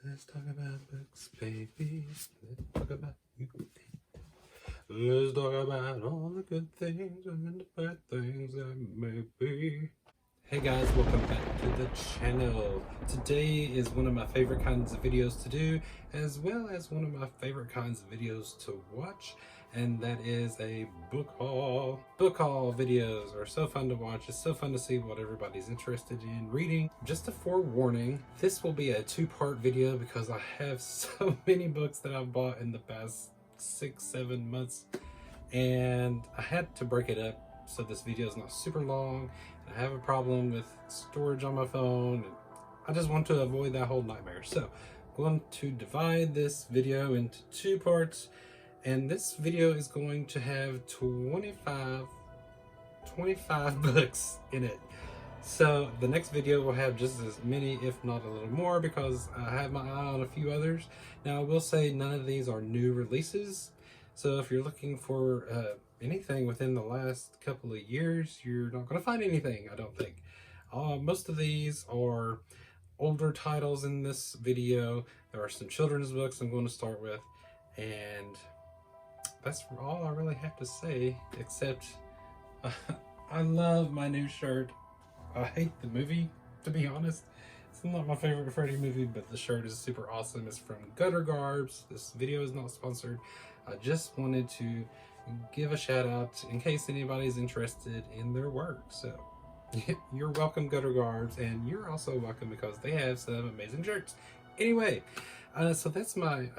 Let's talk about books, baby. Let's talk about you. Let's talk about all the good things and the bad things that may be. Hey guys, welcome back to the channel. Today is one of my favorite kinds of videos to do, as well as one of my favorite kinds of videos to watch, and that is a book haul. Book haul videos are so fun to watch. It's so fun to see what everybody's interested in reading. Just a forewarning, this will be a two-part video because I have so many books that I've bought in the past 6-7 months, and I had to break it up so this video is not super long. I have a problem with storage on my phone, and I just want to avoid that whole nightmare. So I'm going to divide this video into two parts, and this video is going to have 25 books in it. So the next video will have just as many, if not a little more, because I have my eye on a few others. Now I will say none of these are new releases, so if you're looking for anything within the last couple of years, you're not going to find anything, I don't think. Most of these are older titles in this video. There are some children's books I'm going to start with, and that's all I really have to say, except I love my new shirt. I hate the movie, to be honest. It's not my favorite Freddy movie, but the shirt is super awesome. It's from Gutter Garbs. This video is not sponsored. I just wanted to give a shout out in case anybody's interested in their work. So you're welcome, Gutter Garbs, and you're also welcome because they have some amazing shirts. Anyway, so that's my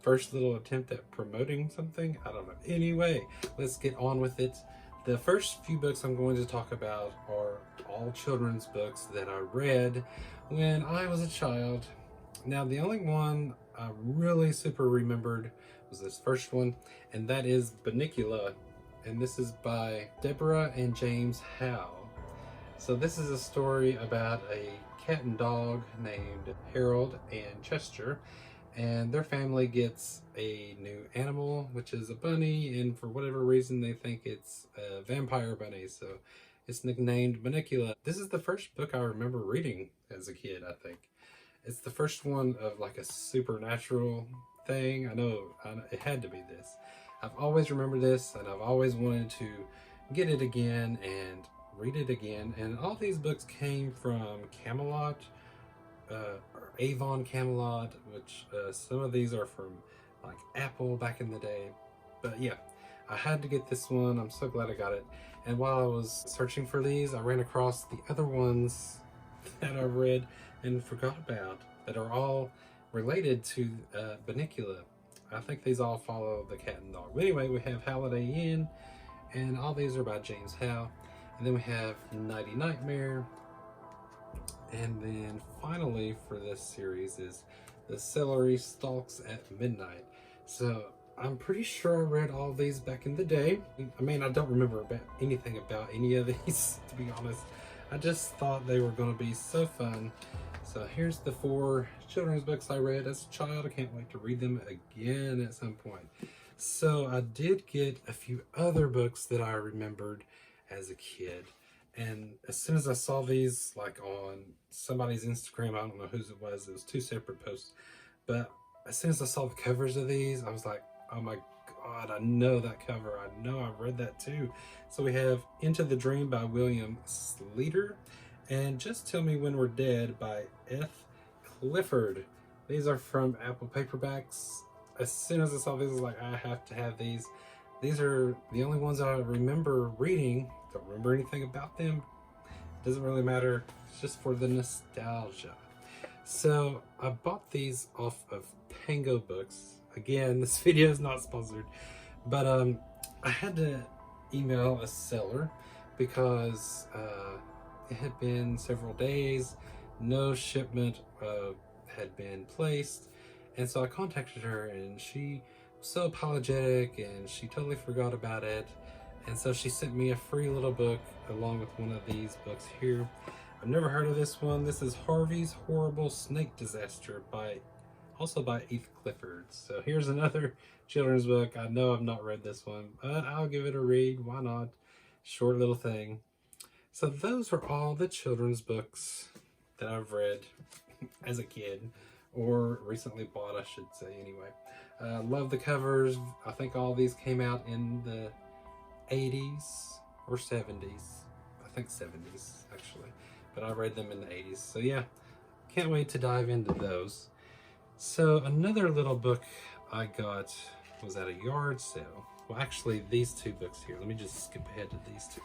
first little attempt at promoting something. I don't know. Anyway, let's get on with it. The first few books I'm going to talk about are all children's books that I read when I was a child. Now, the only one I really super remembered was this first one, and that is Bunnicula, and this is by Deborah and James Howe. So this is a story about a cat and dog named Harold and Chester, and their family gets a new animal, which is a bunny, and for whatever reason they think it's a vampire bunny, so it's nicknamed Bunnicula. This is the first book I remember reading as a kid, I think. It's the first one of like a supernatural thing. I know it had to be this. I've always remembered this, and I've always wanted to get it again and read it again. And all these books came from Camelot, or Avon Camelot, which some of these are from like Apple back in the day. But yeah, I had to get this one. I'm so glad I got it. And while I was searching for these, I ran across the other ones that I read and forgot about that are all related to Bunnicula. I think these all follow the cat and dog. But anyway, we have Holiday Inn, and all these are by James Howe. And then we have Nighty Nightmare. And then finally for this series is The Celery Stalks at Midnight. So I'm pretty sure I read all these back in the day. I mean, I don't remember anything about any of these, to be honest. I just thought they were going to be so fun. So here's the 4 children's books I read as a child. I can't wait to read them again at some point. So I did get a few other books that I remembered as a kid. And as soon as I saw these, like on somebody's Instagram, I don't know whose it was 2 separate posts, but as soon as I saw the covers of these, I was like, oh my God, I know that cover. I know I've read that too. So we have Into the Dream by William Sleater, and Just Tell Me When We're Dead by F. Clifford. These are from Apple paperbacks. As soon as I saw these, I was like, I have to have these. These are the only ones I remember reading. Don't remember anything about them. Doesn't really matter. It's just for the nostalgia. So I bought these off of Pango Books. Again, this video is not sponsored, but I had to email a seller because it had been several days, no shipment had been placed, and so I contacted her, and she was so apologetic, and she totally forgot about it. And so she sent me a free little book along with one of these books here. I've never heard of this one. This is Harvey's Horrible Snake Disaster, also by F. Clifford. So here's another children's book. I know I've not read this one, but I'll give it a read. Why not? Short little thing. So those are all the children's books that I've read as a kid. or recently bought, I should say, anyway. Love the covers. I think all these came out in the 80s or 70s. I think 70s, actually. But I read them in the 80s. So yeah, can't wait to dive into those. So another little book I got was at a yard sale. Well, actually, these two books here. Let me just skip ahead to these two.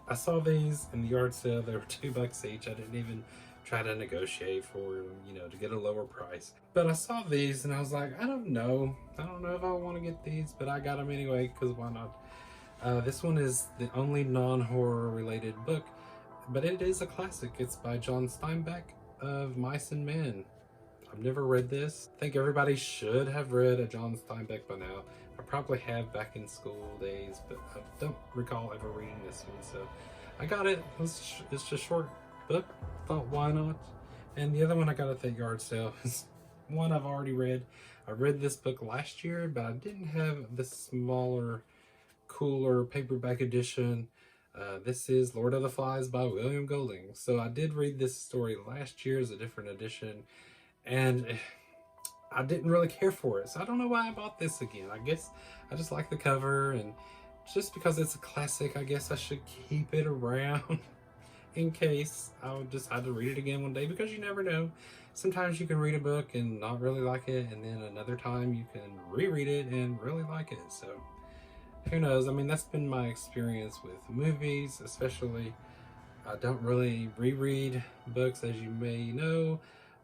I saw these in the yard sale. They were $2 each. I didn't even try to negotiate for them, to get a lower price. But I saw these and I was like, I don't know. I don't know if I want to get these, but I got them anyway, because why not? This one is the only non-horror related book, but it is a classic. It's by John Steinbeck of Mice and Men. I've never read this. I think everybody should have read a John Steinbeck by now. I probably have back in school days, but I don't recall ever reading this one. So I got it. It's just a short book. Thought, why not? And the other one I got at the yard sale is one I've already read. I read this book last year, but I didn't have the smaller, cooler paperback edition. This is Lord of the Flies by William Golding. So I did read this story last year as a different edition, and I didn't really care for it. So I don't know why I bought this again. I guess I just like the cover, and just because it's a classic, I guess I should keep it around in case I would decide to read it again one day, because you never know. Sometimes you can read a book and not really like it, and then another time you can reread it and really like it. So who knows? I mean, that's been my experience with movies, especially. I don't really reread books, as you may know,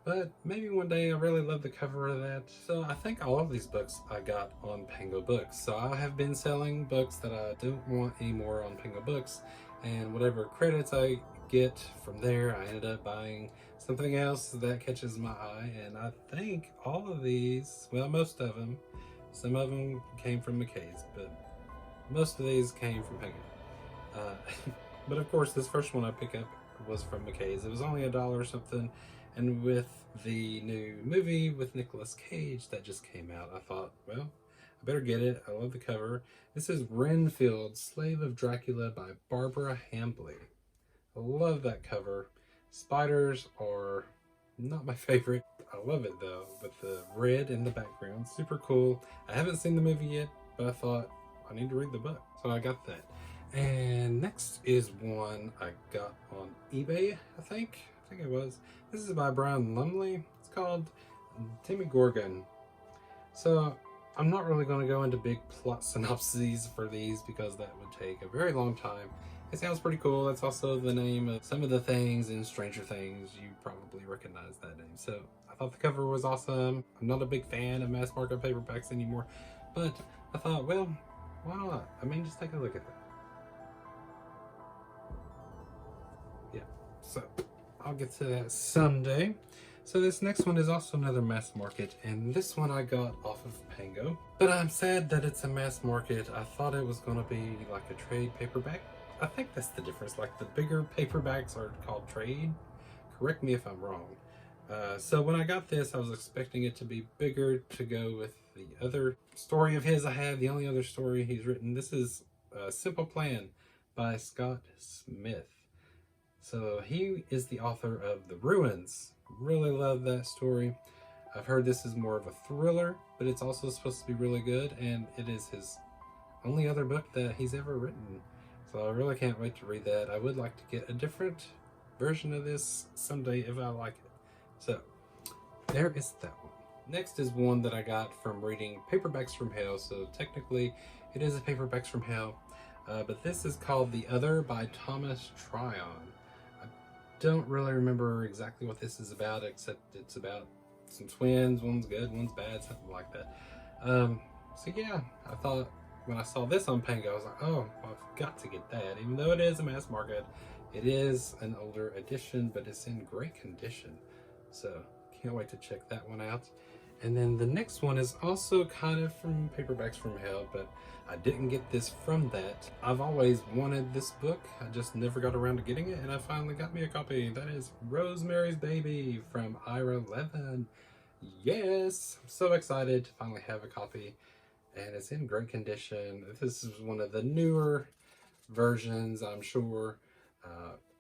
but maybe one day. I really love the cover of that. So I think all of these books I got on Pango Books. So I have been selling books that I don't want anymore on Pango Books, and whatever credits I get from there, I ended up buying something else that catches my eye. And I think all of these, well, most of them, some of them came from McKay's, but most of these came from Pango. But of course, this first one I picked up was from McKay's. It was only $1 or something. And with the new movie with Nicolas Cage that just came out, I thought, well, I better get it. I love the cover. This is Renfield, Slave of Dracula by Barbara Hambly. I love that cover. Spiders are not my favorite. I love it though, with the red in the background. Super cool. I haven't seen the movie yet, but I thought I need to read the book. So I got that. And next is one I got on eBay, I think it was. This is by Brian Lumley. It's called Demogorgon. So I'm not really going to go into big plot synopses for these, because that would take a very long time. It sounds pretty cool. That's also the name of some of the things in Stranger Things. You probably recognize that name. So I thought the cover was awesome. I'm not a big fan of mass market paperbacks anymore, but I thought, well, why not? I mean, just take a look at that. Yeah, so I'll get to that someday. So this next one is also another mass market, and this one I got off of Pango. But I'm sad that it's a mass market. I thought it was going to be like a trade paperback. I think that's the difference. Like, the bigger paperbacks are called trade. Correct me if I'm wrong. So when I got this, I was expecting it to be bigger to go with the other story of his I have, the only other story he's written. This is Simple Plan by Scott Smith. So he is the author of The Ruins. Really love that story. I've heard this is more of a thriller, but it's also supposed to be really good, and it is his only other book that he's ever written. So I really can't wait to read that. I would like to get a different version of this someday if I like it. So there is that one. Next is one that I got from reading Paperbacks from Hell. So technically it is a Paperbacks from Hell, but this is called The Other by Thomas Tryon. I don't really remember exactly what this is about, except it's about some twins. One's good, one's bad, something like that. So yeah, I thought when I saw this on Pango, I was like, oh, well, I've got to get that. Even though it is a mass market, it is an older edition, but it's in great condition. So can't wait to check that one out. And then the next one is also kind of from Paperbacks from Hell, but I didn't get this from that. I've always wanted this book. I just never got around to getting it, and I finally got me a copy. That is Rosemary's Baby from Ira Levin. Yes, I'm so excited to finally have a copy, and it's in great condition. This is one of the newer versions, I'm sure.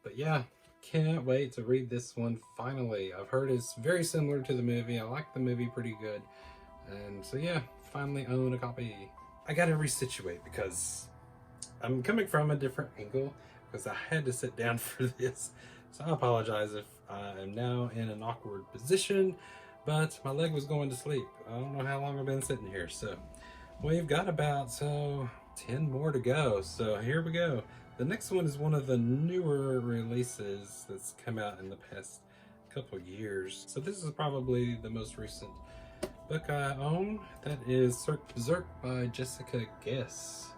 But yeah, can't wait to read this one finally. I've heard it's very similar to the movie. I like the movie pretty good. And so yeah, finally own a copy. I gotta resituate because I'm coming from a different angle because I had to sit down for this. So I apologize if I am now in an awkward position, but my leg was going to sleep. I don't know how long I've been sitting here. So we've got about 10 more to go. So here we go. The next one is one of the newer releases that's come out in the past couple years. So this is probably the most recent book I own. That is Cirque Berserk by Jessica Guess.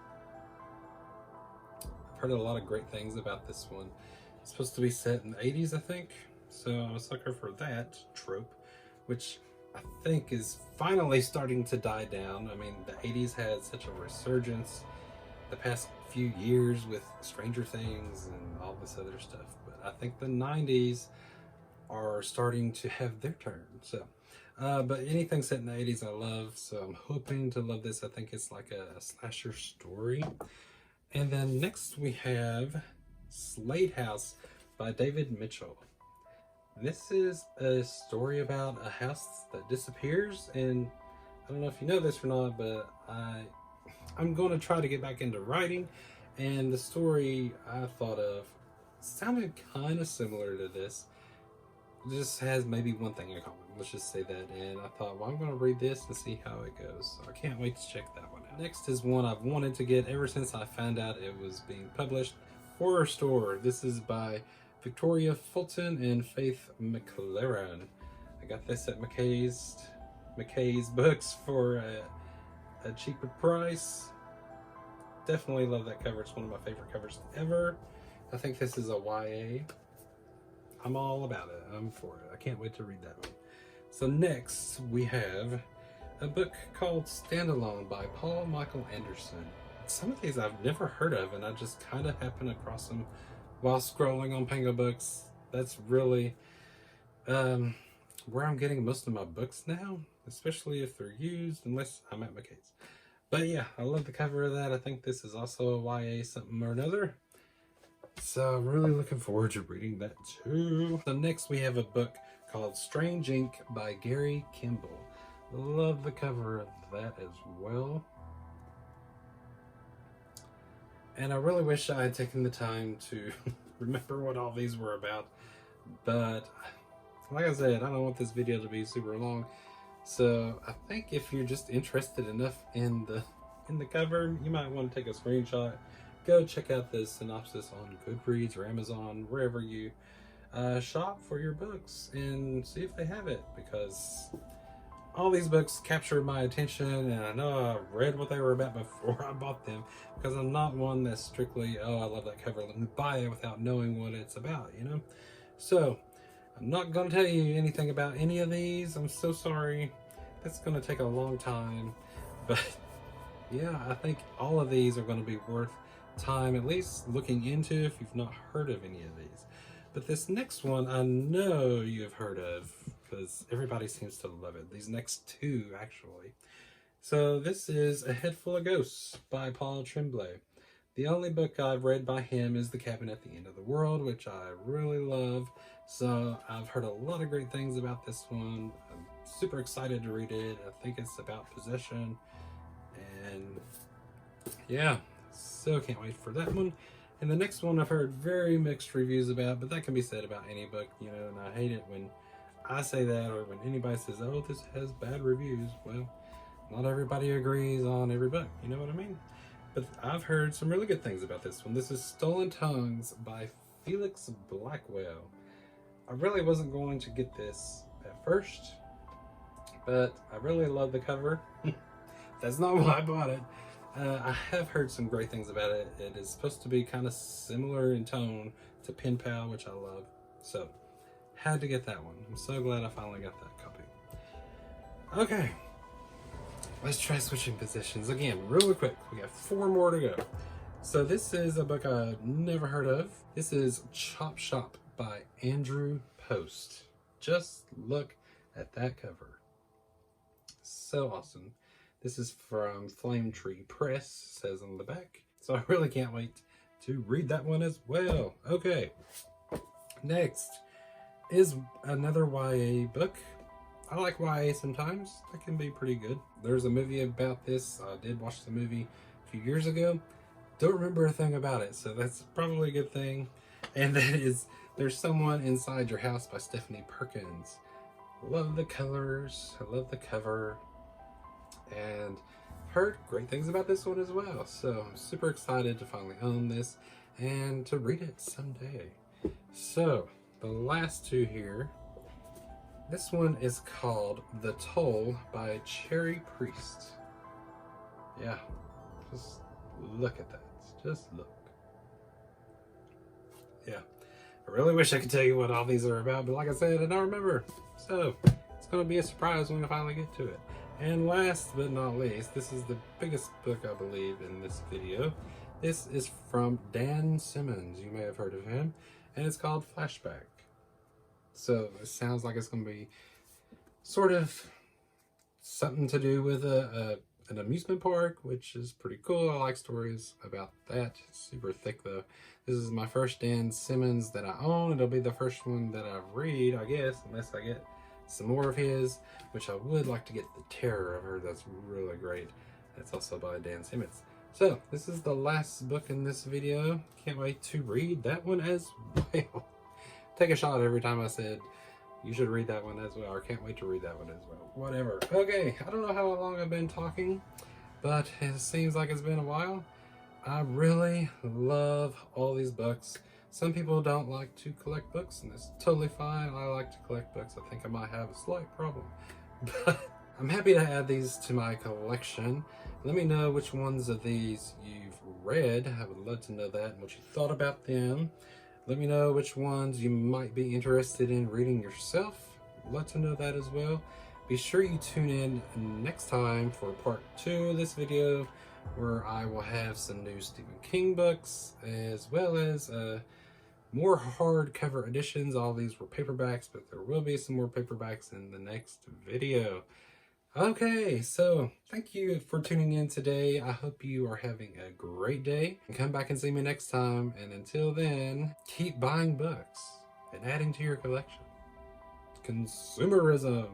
I've heard a lot of great things about this one. It's supposed to be set in the 80s, I think. So I'm a sucker for that trope, which I think is finally starting to die down. I mean, the 80s had such a resurgence the past few years with Stranger Things and all this other stuff, but I think the 90s are starting to have their turn. So but anything set in the 80s I love, so I'm hoping to love this. I think it's like a slasher story. And then next we have Slade House by David Mitchell. This is a story about a house that disappears, and I don't know if you know this or not, but I'm going to try to get back into writing, and the story I thought of sounded kind of similar to this. It just has maybe one thing in common, let's just say that, and I thought, well, I'm going to read this and see how it goes. So I can't wait to check that one out. Next is one I've wanted to get ever since I found out it was being published, Horror Store. This is by Victoria Fulton and Faith McLaren. I got this at McKay's Books for a cheaper price. Definitely love that cover. It's one of my favorite covers ever. I think this is a YA. I'm all about it. I'm for it. I can't wait to read that one. So next we have a book called Standalone by Paul Michael Anderson. Some of these I've never heard of, and I just kind of happened across them while scrolling on Pango Books. That's really where I'm getting most of my books now, especially if they're used, unless I'm at McKay's. But yeah, I love the cover of that. I think this is also a YA something or another. So I'm really looking forward to reading that too. So next we have a book called Strange Ink by Gary Kimball. Love the cover of that as well. And I really wish I had taken the time to remember what all these were about. But like I said, I don't want this video to be super long. So I think if you're just interested enough in the cover, you might want to take a screenshot. Go check out the synopsis on Goodreads or Amazon, wherever you shop for your books, and see if they have it, because all these books captured my attention, and I know I read what they were about before I bought them, because I'm not one that's strictly, oh, I love that cover, let me buy it without knowing what it's about, you know? So I'm not going to tell you anything about any of these. I'm so sorry. That's going to take a long time, but yeah, I think all of these are going to be worth time at least looking into if you've not heard of any of these. But this next one I know you've heard of because everybody seems to love it. These next two, actually. So this is A Head Full of Ghosts by Paul Tremblay. The only book I've read by him is The Cabin at the End of the World, which I really love. So I've heard a lot of great things about this one. I'm super excited to read it. I think it's about possession, and yeah, so can't wait for that one. And the next one I've heard very mixed reviews about, but that can be said about any book, you know, and I hate it when I say that or when anybody says, oh, this has bad reviews. Well, not everybody agrees on every book, you know what I mean? But I've heard some really good things about this one. This is Stolen Tongues by Felix Blackwell. I really wasn't going to get this at first, but I really love the cover. That's not why I bought it. I have heard some great things about it. It is supposed to be kind of similar in tone to Pen Pal, which I love. So, had to get that one. I'm so glad I finally got that copy. Okay, let's try switching positions again, really quick. We got 4 more to go. So this is a book I've never heard of. This is Chop Shop by Andrew Post. Just look at that cover. So awesome. This is from Flame Tree Press, says on the back. So I really can't wait to read that one as well. Okay, Next is another YA book. I like YA sometimes. That can be pretty good. There's a movie about this. I did watch the movie a few years ago. Don't remember a thing about it, so that's probably a good thing. And that is There's Someone Inside Your House by Stephanie Perkins. Love the colors. I love the cover. And heard great things about this one as well. So I'm super excited to finally own this and to read it someday. So the last two here. This one is called The Toll by Cherry Priest. Yeah, just look at that. Just look. Yeah, I really wish I could tell you what all these are about, but like I said, I don't remember. So it's going to be a surprise when I finally get to it. And last but not least, this is the biggest book I believe in this video. This is from Dan Simmons. You may have heard of him. And it's called Flashback. So it sounds like it's going to be sort of something to do with an amusement park, which is pretty cool. I like stories about that. It's super thick though. This is my first Dan Simmons that I own. It'll be the first one that I read, I guess, unless I get some more of his, which I would like to get The Terror. I've heard that's really great. That's also by Dan Simmons. So this is the last book in this video. Can't wait to read that one as well. Take a shot every time I said you should read that one as well, or can't wait to read that one as well. Whatever. Okay, I don't know how long I've been talking, but it seems like it's been a while. I really love all these books. Some people don't like to collect books, and that's totally fine. I like to collect books. I think I might have a slight problem. But I'm happy to add these to my collection. Let me know which ones of these you've read. I would love to know that and what you thought about them. Let me know which ones you might be interested in reading yourself. Let to know that as well. Be sure you tune in next time for part 2 of this video, where I will have some new Stephen King books, as well as more hardcover editions. All these were paperbacks, but there will be some more paperbacks in the next video. Okay, so thank you for tuning in today. I hope you are having a great day. And come back and see me next time. And until then, keep buying books and adding to your collection. Consumerism.